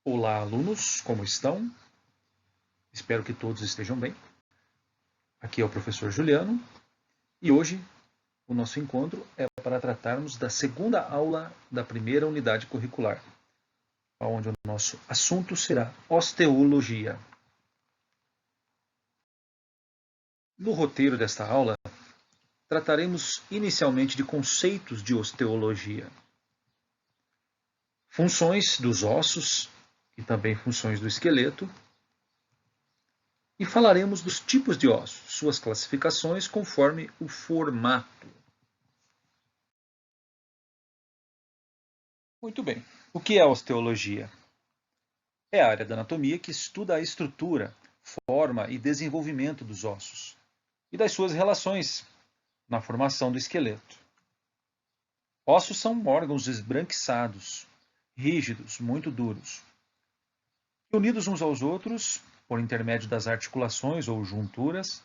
Olá, alunos, como estão? Espero que todos estejam bem. Aqui é o professor Juliano e hoje o nosso encontro é para tratarmos da segunda aula da primeira unidade curricular, onde o nosso assunto será osteologia. No roteiro desta aula, trataremos inicialmente de conceitos de osteologia, funções dos ossos e também funções do esqueleto, e falaremos dos tipos de ossos, suas classificações conforme o formato. Muito bem. O que é a osteologia? É a área da anatomia que estuda a estrutura, forma e desenvolvimento dos ossos e das suas relações na formação do esqueleto. Ossos são órgãos esbranquiçados, rígidos, muito duros, que unidos uns aos outros, por intermédio das articulações ou junturas,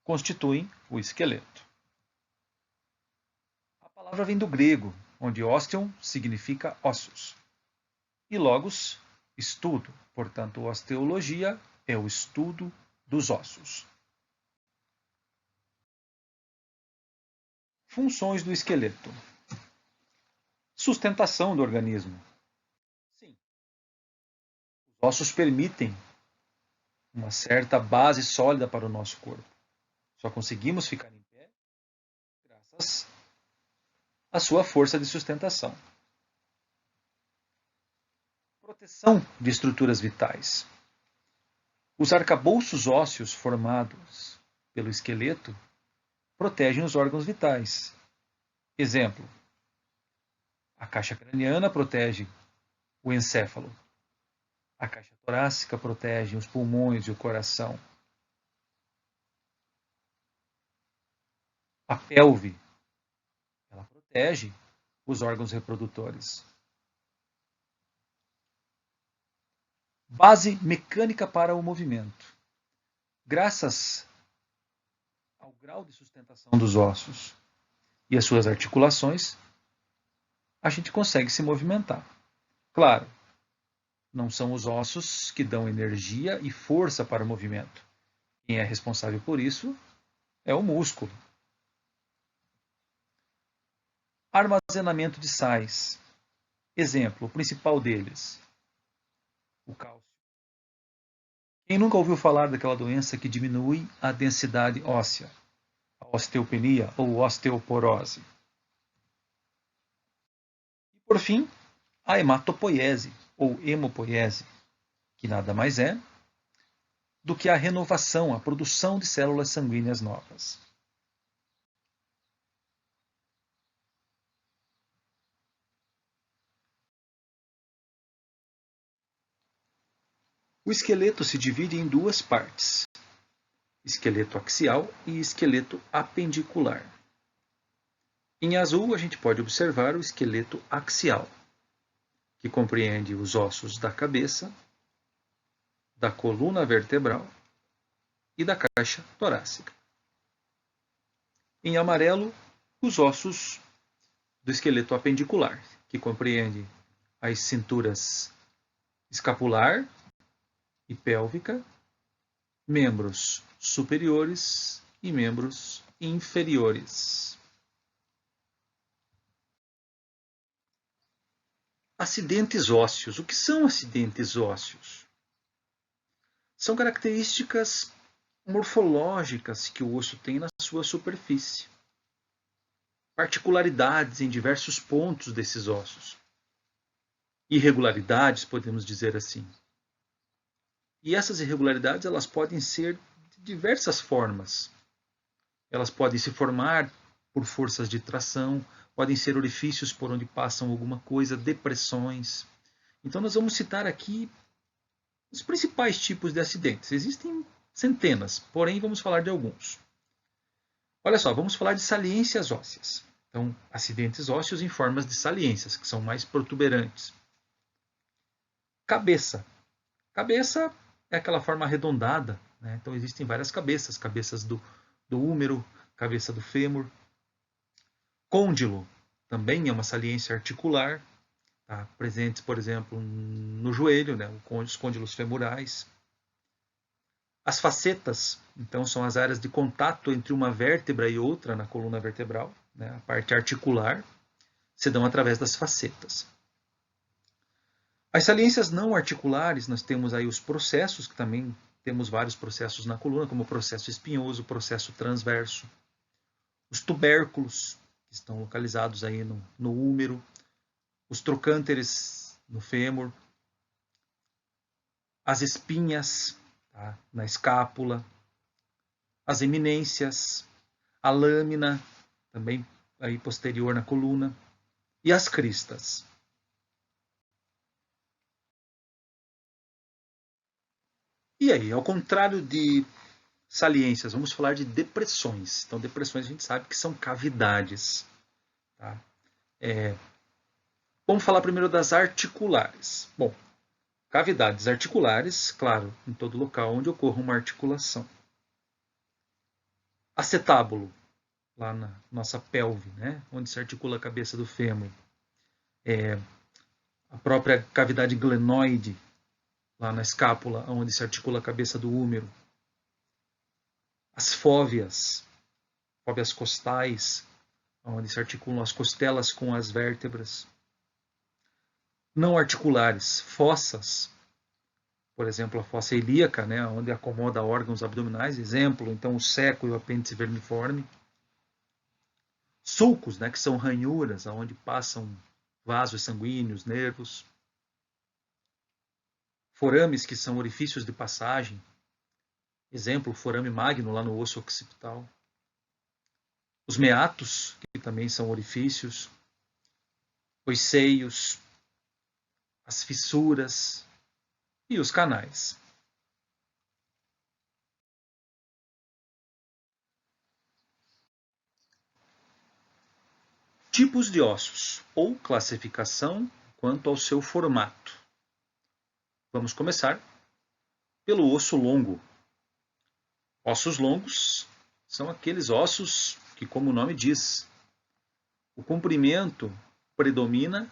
constituem o esqueleto. A palavra vem do grego, onde osteon significa ossos, e logos, estudo. Portanto, osteologia é o estudo dos ossos. Funções do esqueleto. Sustentação do organismo. Sim. Os ossos permitem uma certa base sólida para o nosso corpo. Só conseguimos ficar em pé graças à sua força de sustentação. Proteção de estruturas vitais. Os arcabouços ósseos formados pelo esqueleto protegem os órgãos vitais. Exemplo: a caixa craniana protege o encéfalo. A caixa torácica protege os pulmões e o coração. A pelve, ela protege os órgãos reprodutores. Base mecânica para o movimento. Graças ao grau de sustentação dos ossos e as suas articulações, a gente consegue se movimentar. Claro, não são os ossos que dão energia e força para o movimento. Quem é responsável por isso é o músculo. Armazenamento de sais. Exemplo, o principal deles, o cálcio. Quem nunca ouviu falar daquela doença que diminui a densidade óssea, a osteopenia ou osteoporose? E por fim, a hematopoiese ou hemopoiese, que nada mais é do que a renovação, a produção de células sanguíneas novas. O esqueleto se divide em duas partes: esqueleto axial e esqueleto apendicular. Em azul, a gente pode observar o esqueleto axial, que compreende os ossos da cabeça, da coluna vertebral e da caixa torácica. Em amarelo, os ossos do esqueleto apendicular, que compreende as cinturas escapular e pélvica, membros superiores e membros inferiores. Acidentes ósseos. O que são acidentes ósseos? São características morfológicas que o osso tem na sua superfície. Particularidades em diversos pontos desses ossos. Irregularidades, podemos dizer assim. E essas irregularidades, elas podem ser de diversas formas. Elas podem se formar por forças de tração, podem ser orifícios por onde passam alguma coisa, depressões. Então nós vamos citar aqui os principais tipos de acidentes. Existem centenas, porém vamos falar de alguns. Olha só, vamos falar de saliências ósseas. Então, acidentes ósseos em formas de saliências, que são mais protuberantes. Cabeça. Cabeça é aquela forma arredondada, né? Então existem várias cabeças. Cabeças do húmero, cabeça do fêmur. Côndilo também é uma saliência articular. tá? Presentes, por exemplo, no joelho, né? Os côndilos femorais. As facetas, então, são as áreas de contato entre uma vértebra e outra na coluna vertebral, né? A parte articular, se dão através das facetas. As saliências não articulares, nós temos aí os processos, que também temos vários processos na coluna, como o processo espinhoso, o processo transverso. Os tubérculos, que estão localizados aí no úmero. Os trocânteres no fêmur. As espinhas, tá? Na escápula. As eminências. A lâmina, também aí posterior na coluna. E as cristas. E aí, ao contrário de saliências, vamos falar de depressões. Então, depressões a gente sabe que são cavidades. Tá? Vamos falar primeiro das articulares. Bom, cavidades articulares, claro, em todo local onde ocorra uma articulação. Acetábulo, lá na nossa pelve, né? Onde se articula a cabeça do fêmur. A própria cavidade glenoide, lá na escápula, onde se articula a cabeça do úmero. As fóveas costais, onde se articulam as costelas com as vértebras. Não articulares, fossas, por exemplo, a fossa ilíaca, né, onde acomoda órgãos abdominais, exemplo, então o seco e o apêndice vermiforme. Sulcos, né, que são ranhuras, onde passam vasos sanguíneos, nervos. Forames, que são orifícios de passagem, exemplo, o forame magno lá no osso occipital. Os meatos, que também são orifícios. Os seios, as fissuras e os canais. Tipos de ossos, ou classificação quanto ao seu formato. Vamos começar pelo osso longo. Ossos longos são aqueles ossos que, como o nome diz, o comprimento predomina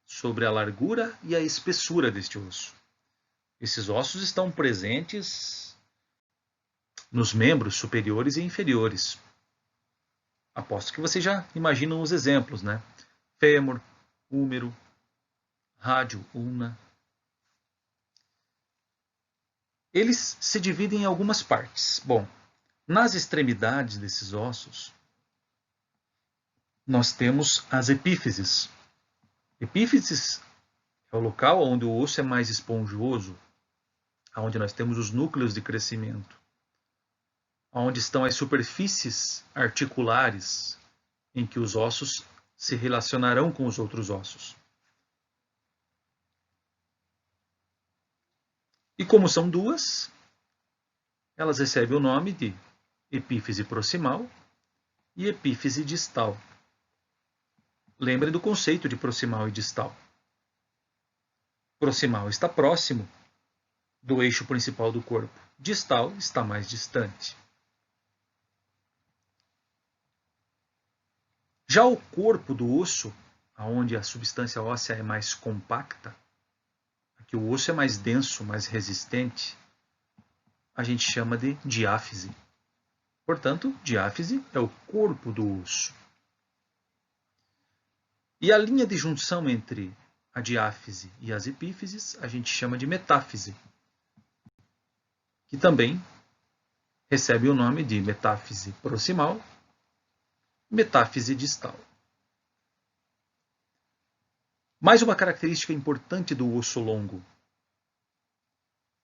sobre a largura e a espessura deste osso. Esses ossos estão presentes nos membros superiores e inferiores. Aposto que vocês já imaginam os exemplos, né? Fêmur, úmero, rádio, ulna. Eles se dividem em algumas partes. Bom, nas extremidades desses ossos, nós temos as epífises. Epífises é o local onde o osso é mais esponjoso, onde nós temos os núcleos de crescimento, onde estão as superfícies articulares em que os ossos se relacionarão com os outros ossos. E como são duas, elas recebem o nome de epífise proximal e epífise distal. Lembrem do conceito de proximal e distal. Proximal está próximo do eixo principal do corpo. Distal está mais distante. Já o corpo do osso, onde a substância óssea é mais compacta, aqui o osso é mais denso, mais resistente, a gente chama de diáfise. Portanto, diáfise é o corpo do osso. E a linha de junção entre a diáfise e as epífises a gente chama de metáfise, que também recebe o nome de metáfise proximal, metáfise distal. Mais uma característica importante do osso longo.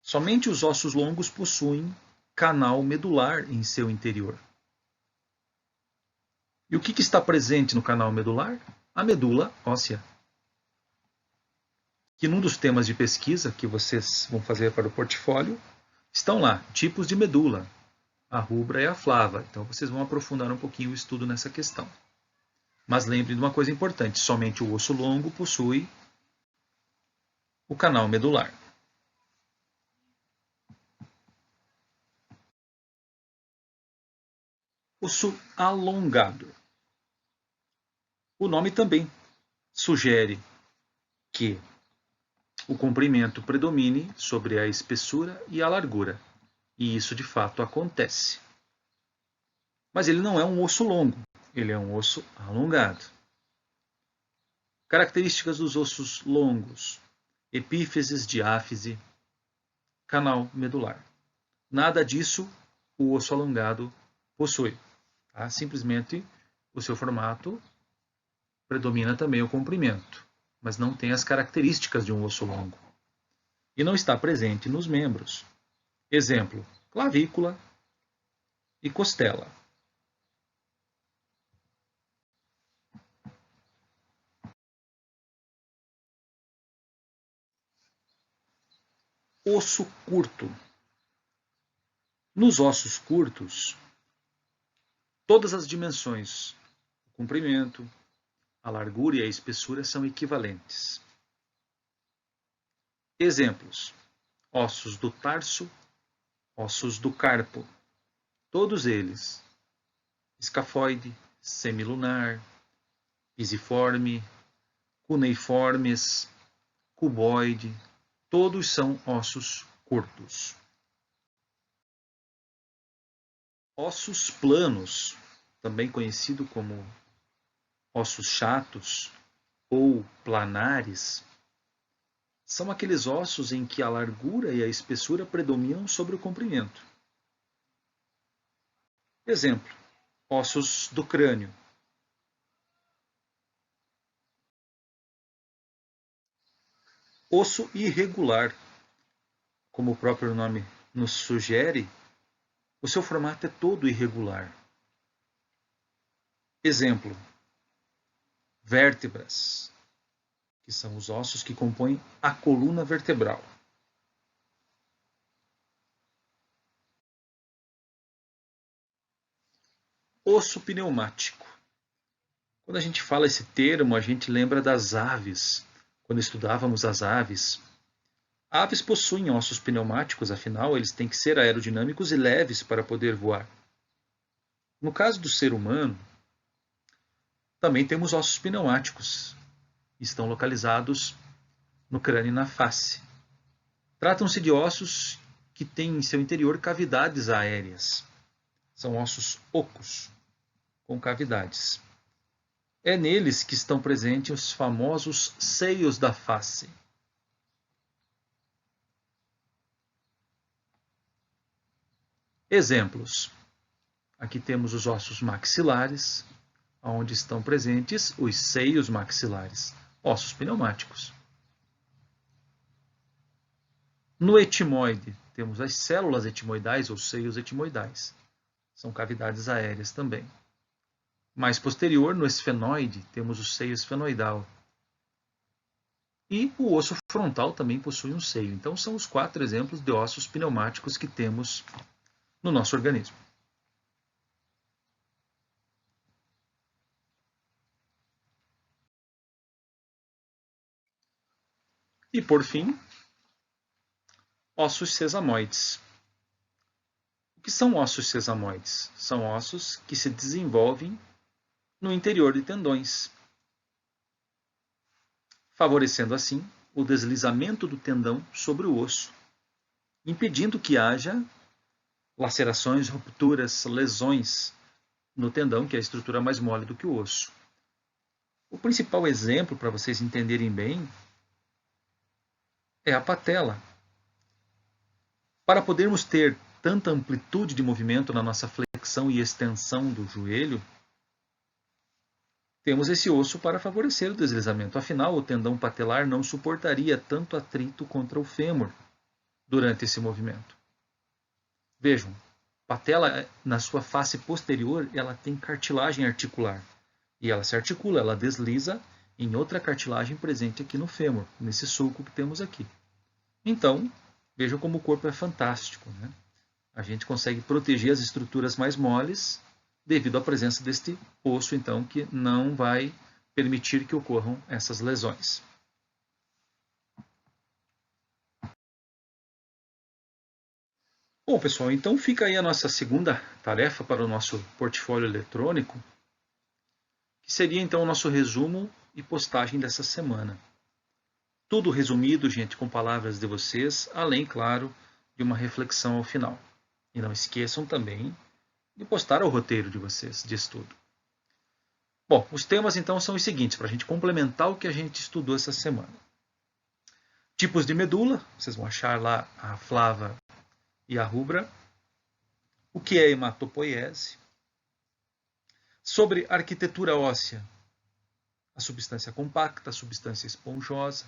Somente os ossos longos possuem canal medular em seu interior. E o que está presente no canal medular? A medula óssea. Que num dos temas de pesquisa que vocês vão fazer para o portfólio, estão lá, tipos de medula, a rubra e a flava. Então vocês vão aprofundar um pouquinho o estudo nessa questão. Mas lembrem de uma coisa importante, somente o osso longo possui o canal medular. Osso alongado. O nome também sugere que o comprimento predomine sobre a espessura e a largura. E isso de fato acontece. Mas ele não é um osso longo, ele é um osso alongado. Características dos ossos longos: epífises, diáfise, canal medular. Nada disso o osso alongado possui. Tá? Simplesmente o seu formato predomina também o comprimento, mas não tem as características de um osso longo. E não está presente nos membros. Exemplo: clavícula e costela. Osso curto. Nos ossos curtos, todas as dimensões, o comprimento, a largura e a espessura são equivalentes. Exemplos: ossos do tarso, ossos do carpo. Todos eles, escafoide, semilunar, pisiforme, cuneiformes, cuboide, todos são ossos curtos. Ossos planos, também conhecido como ossos chatos ou planares, são aqueles ossos em que a largura e a espessura predominam sobre o comprimento. Exemplo: ossos do crânio. Osso irregular, como o próprio nome nos sugere, o seu formato é todo irregular. Exemplo: vértebras, que são os ossos que compõem a coluna vertebral. Osso pneumático. Quando a gente fala esse termo, a gente lembra das aves. Quando estudávamos as aves, aves possuem ossos pneumáticos, afinal, eles têm que ser aerodinâmicos e leves para poder voar. No caso do ser humano, também temos ossos pneumáticos. Estão localizados no crânio e na face. Tratam-se de ossos que têm em seu interior cavidades aéreas. São ossos ocos, com cavidades. É neles que estão presentes os famosos seios da face. Exemplos: aqui temos os ossos maxilares, onde estão presentes os seios maxilares, ossos pneumáticos. No etimoide, temos as células etimoidais ou seios etimoidais. São cavidades aéreas também. Mais posterior, no esfenoide, temos o seio esfenoidal. E o osso frontal também possui um seio. Então, são os 4 exemplos de ossos pneumáticos que temos no nosso organismo. E, por fim, ossos sesamoides. O que são ossos sesamoides? São ossos que se desenvolvem no interior de tendões, favorecendo assim o deslizamento do tendão sobre o osso, impedindo que haja lacerações, rupturas, lesões no tendão, que é a estrutura mais mole do que o osso. O principal exemplo, para vocês entenderem bem, é a patela. Para podermos ter tanta amplitude de movimento na nossa flexão e extensão do joelho, temos esse osso para favorecer o deslizamento. Afinal, o tendão patelar não suportaria tanto atrito contra o fêmur durante esse movimento. Vejam, patela, na sua face posterior, ela tem cartilagem articular. E ela se articula, ela desliza em outra cartilagem presente aqui no fêmur, nesse sulco que temos aqui. Então, vejam como o corpo é fantástico, né? A gente consegue proteger as estruturas mais moles devido à presença deste osso, então, que não vai permitir que ocorram essas lesões. Bom, pessoal, então fica aí a nossa segunda tarefa para o nosso portfólio eletrônico, que seria então o nosso resumo e postagem dessa semana. Tudo resumido, gente, com palavras de vocês, além, claro, de uma reflexão ao final. E não esqueçam também de postar o roteiro de vocês de estudo. Bom, os temas então são os seguintes, para a gente complementar o que a gente estudou essa semana. Tipos de medula, vocês vão achar lá a flava e a rubra. O que é hematopoiese? Sobre arquitetura óssea, a substância compacta, a substância esponjosa.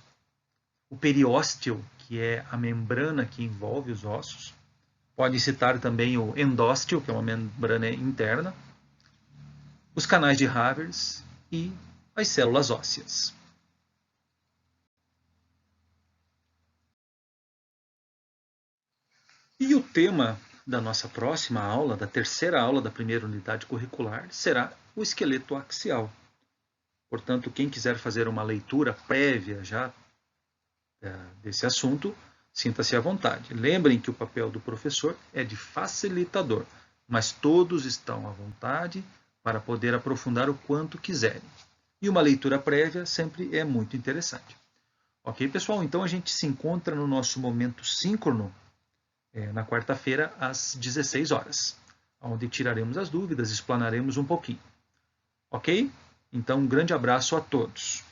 O periósteo, que é a membrana que envolve os ossos. Pode citar também o endósteo, que é uma membrana interna. Os canais de Havers e as células ósseas. E o tema da nossa próxima aula, da terceira aula da primeira unidade curricular, será o esqueleto axial. Portanto, quem quiser fazer uma leitura prévia já desse assunto, sinta-se à vontade. Lembrem que o papel do professor é de facilitador, mas todos estão à vontade para poder aprofundar o quanto quiserem. E uma leitura prévia sempre é muito interessante. Ok, pessoal? Então a gente se encontra no nosso momento síncrono na quarta-feira às 16 horas, onde tiraremos as dúvidas, explanaremos um pouquinho. Ok? Então um grande abraço a todos.